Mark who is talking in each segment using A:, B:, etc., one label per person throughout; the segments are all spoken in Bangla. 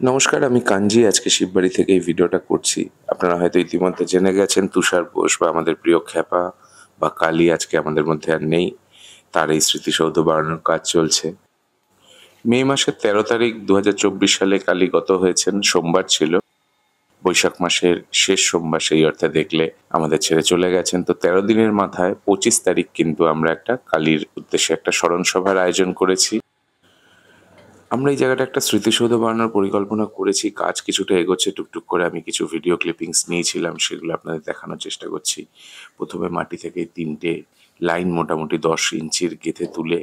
A: নমস্কার, আমি কাঞ্জি আজকে শিববাড়ি থেকে এই ভিডিওটা করছি। আপনারা হয়তো ইতিমধ্যে জেনে গেছেন তুষার বোস বা আমাদের প্রিয় খ্যাপা বা কালী আজকে আমাদের মধ্যে আর নেই। তার এই স্মৃতিসৌধ বানানোর কাজ চলছে। মে মাসের 13 তারিখ 2024 সালে কালী গত হয়েছেন, সোমবার ছিল। বৈশাখ মাসের শেষ সোমবার, সেই অর্থে দেখলে আমাদের ছেড়ে চলে গেছেন। তো 13 দিনের মাথায় 25 তারিখ কিন্তু আমরা একটা কালীর উদ্দেশ্যে একটা স্মরণ সভার আয়োজন করেছি। আমরা এই জায়গাটা একটা স্মৃতিসৌধ বানানোর পরিকল্পনা করেছি। কাজ কিছুটা এগোচ্ছে টুকটুক করে। আমি কিছু ভিডিও ক্লিপিংস নিয়েছিলাম, সেগুলো আপনাদের দেখানোর চেষ্টা করছি। প্রথমে মাটি থেকে 3টে লাইন মোটামুটি 10 ইঞ্চির গেঁথে তুলে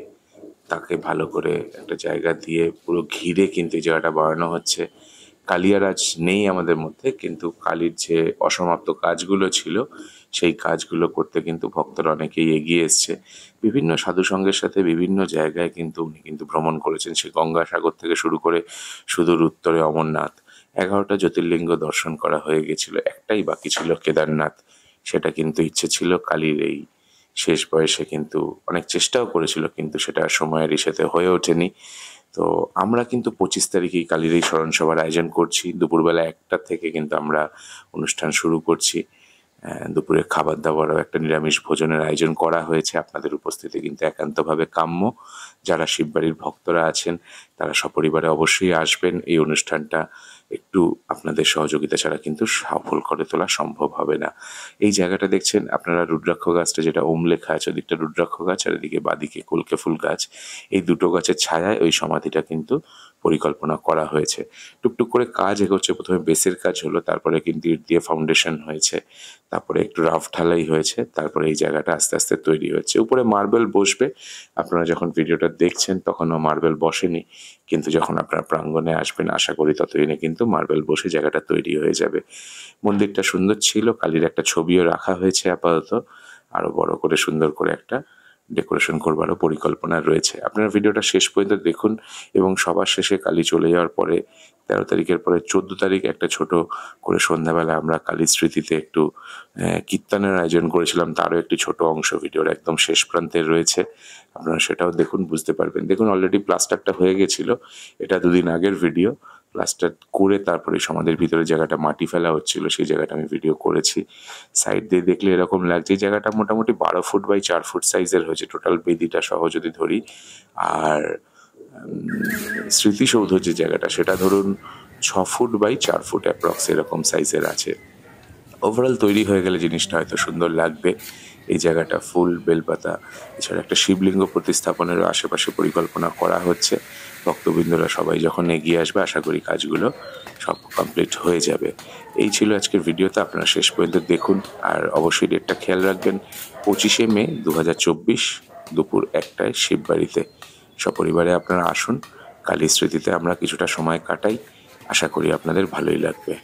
A: তাকে ভালো করে একটা জায়গা দিয়ে পুরো ঘিরে কিন্তু এই জায়গাটা বানানো হচ্ছে। কালিয়ার আজ নেই আমাদের মধ্যে, কিন্তু কালীর যে অসমাপ্ত কাজগুলো ছিল সেই কাজগুলো করতে কিন্তু ভক্তরা অনেকেই এগিয়ে এসছে। বিভিন্ন সাধুসঙ্গের সাথে বিভিন্ন জায়গায় কিন্তু উনি কিন্তু ভ্রমণ করেছেন, সে গঙ্গাসাগর থেকে শুরু করে সুদূর উত্তরে অমরনাথ। 11টা জ্যোতির্লিঙ্গ দর্শন করা হয়ে গেছিল, একটাই বাকি ছিল কেদারনাথ। সেটা কিন্তু ইচ্ছে ছিল কালীর এই শেষ বয়সে, কিন্তু অনেক চেষ্টাও করেছিল, কিন্তু সেটা সময়ের ইসেতে হয়ে ওঠেনি। তো আমরা কিন্তু 25 তারিখেই কালীর এই স্মরণ সভার আয়োজন করছি। দুপুরবেলা 1টা থেকে কিন্তু আমরা অনুষ্ঠান শুরু করছি। দুপুরে খাবার দাবারও একটা নিরামিষ ভোজনের আয়োজন করা হয়েছে। আপনাদের উপস্থিতি কিন্তু একান্তভাবে কাম্য। যারা শিববাড়ির ভক্তরা আছেন তারা সপরিবারে অবশ্যই আসবেন। এই অনুষ্ঠানটা একটু আপনাদের সহযোগিতা ছাড়া কিন্তু সফল করে তোলা সম্ভব হবে না। এই জায়গাটা দেখছেন আপনারা, রুদ্রাক্ষ গাছটা যেটা ওম লেখা আছে, ওদিকটা রুদ্রাক্ষ গাছ আর এদিকে বাদিকে কলকে ফুল গাছ। এই দুটো গাছের ছায়ায় ওই সমাধিটা কিন্তু পরিকল্পনা করা হয়েছে। টুকটুক করে কাজ এগোচ্ছে। প্রথমে বেসের কাজ হলো, তারপরে কিন্তু ইট দিয়ে ফাউন্ডেশন হয়েছে, তারপরে একটু রাফ ঢালাই হয়েছে, তারপরে এই জায়গাটা আস্তে আস্তে তৈরি হচ্ছে। উপরে মার্বেল বসবে। আপনারা যখন ভিডিওটা দেখছেন তখনও মার্বেল বসেনি, কিন্তু যখন আপনারা প্রাঙ্গণে আসবেন আশা করি ততদিনে কিন্তু মার্বেল বসে জায়গাটা তৈরি হয়ে যাবে। মন্দিরটা সুন্দর ছিল, কালীর একটা ছবিও রাখা হয়েছে আপাতত। আরও বড় করে সুন্দর করে একটা ডেকোরেশন করবারও পরিকল্পনা রয়েছে। আপনারা ভিডিওটা শেষ পর্যন্ত দেখুন এবং সবার শেষে কালী চলে যাওয়ার পরে 13 তারিখের পরে 14 তারিখ একটা ছোট করে সন্ধ্যাবেলা আমরা কালীর স্মৃতিতে একটু কীর্তনের আয়োজন করেছিলাম। তারও একটি ছোট অংশ ভিডিওর একদম শেষ প্রান্তে রয়েছে। আপনারা সেটাও দেখুন, বুঝতে পারবেন। দেখুন, অলরেডি প্লাস্টারটা হয়ে গেছিল। এটা 2 দিন আগের ভিডিও। প্লাস্টার করে তারপরে সমাধির ভিতরে জায়গাটা মাটি ফেলা হচ্ছিল, সেই জায়গাটা আমি ভিডিও করেছি। সাইড দিয়ে দেখলে এরকম লাগছে। এই জায়গাটা মোটামুটি 12 ফুট বাই 4 ফুট সাইজের হয়েছে টোটাল বেদিটা সহ যদি ধরি। আর স্মৃতিসৌধ যে জায়গাটা সেটা ধরুন 6 ফুট বাই 4 ফুট অ্যাপ্রক্স এরকম সাইজের আছে। ওভারঅল তৈরি হয়ে গেলে জিনিসটা হয়তো সুন্দর লাগবে। এই জায়গাটা ফুল বেলপাতা এছাড়া একটা শিবলিঙ্গ প্রতিস্থাপনেরও আশেপাশে পরিকল্পনা করা হচ্ছে। ভক্তবৃন্দরা সবাই যখন এগিয়ে আসবে আশা করি কাজগুলো সব কমপ্লিট হয়ে যাবে। এই ছিল আজকের ভিডিওতে। আপনারা শেষ পর্যন্ত দেখুন আর অবশ্যই ডেটটা খেয়াল রাখবেন, 25শে মে 2024 দুপুর 1টায় শিববাড়িতে। সপরিবারে আপনারা আসুন, কালীর স্মৃতিতে আমরা কিছুটা সময় কাটাই। আশা করি আপনাদের ভালোই লাগবে।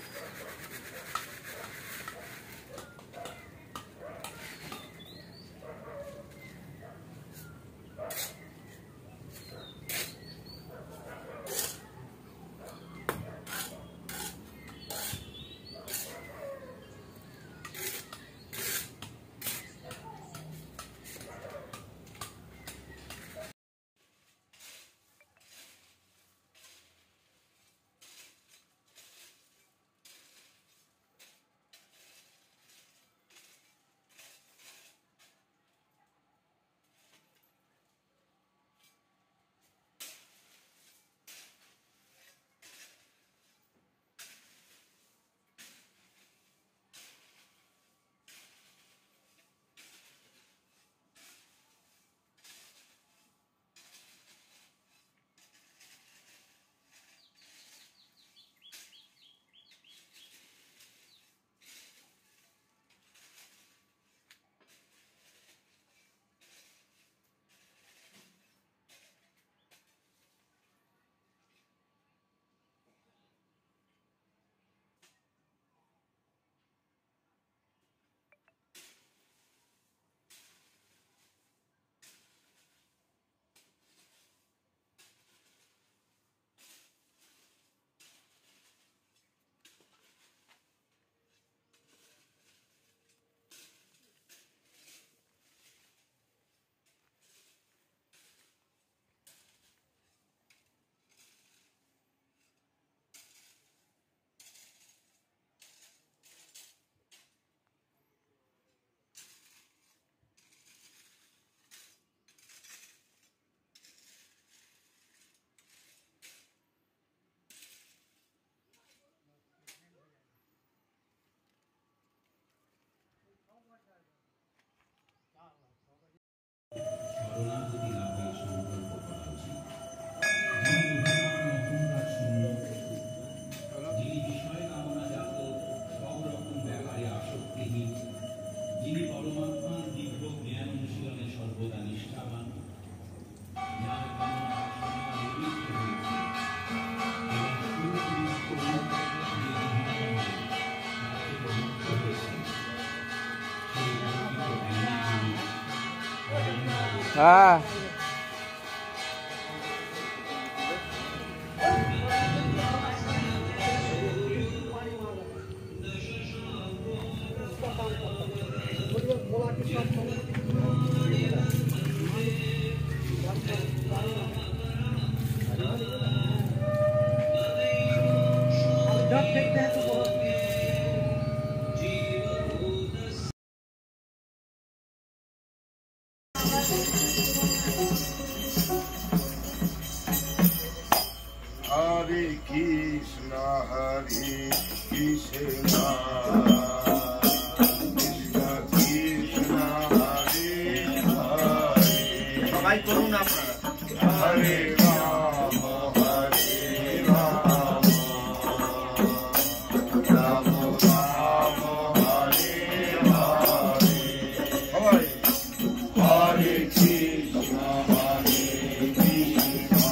B: হ্যাঁ
C: Hare Krishna, Hare Krishna, Krishna Krishna, Hare Hare. সবাই করুন আপনারা। Hare Rama, Hare Rama, Rama Rama, Hare Hare. সবাই Hare Krishna, Hare Krishna.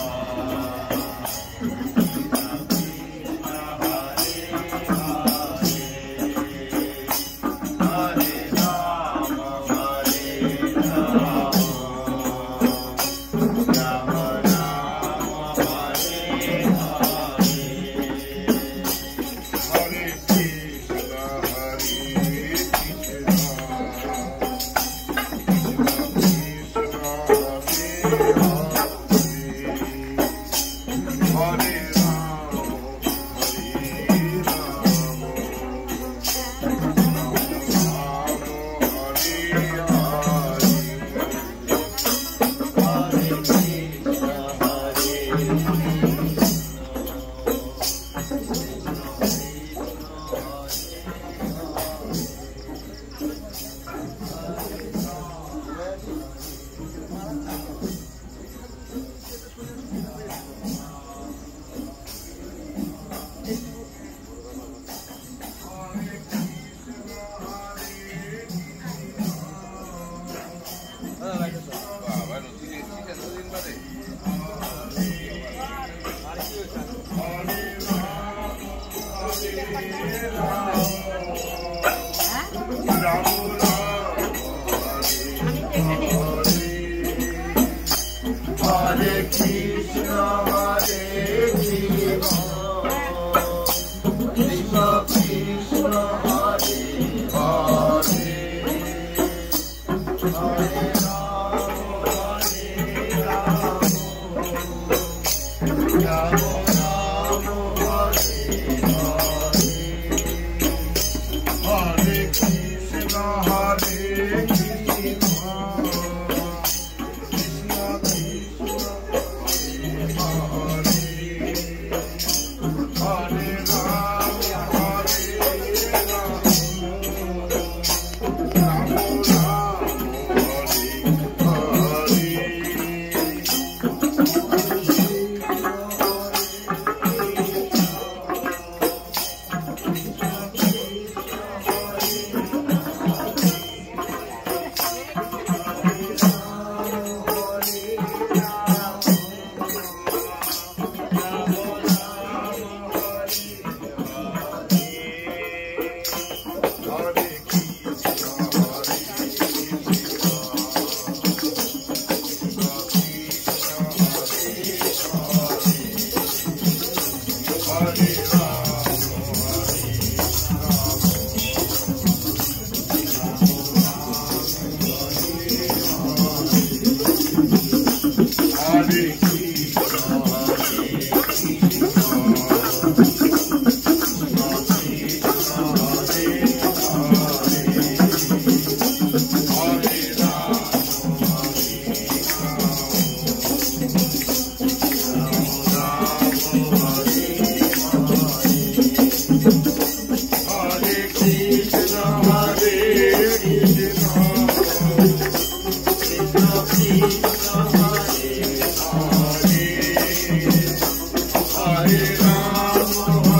C: Hare Rama,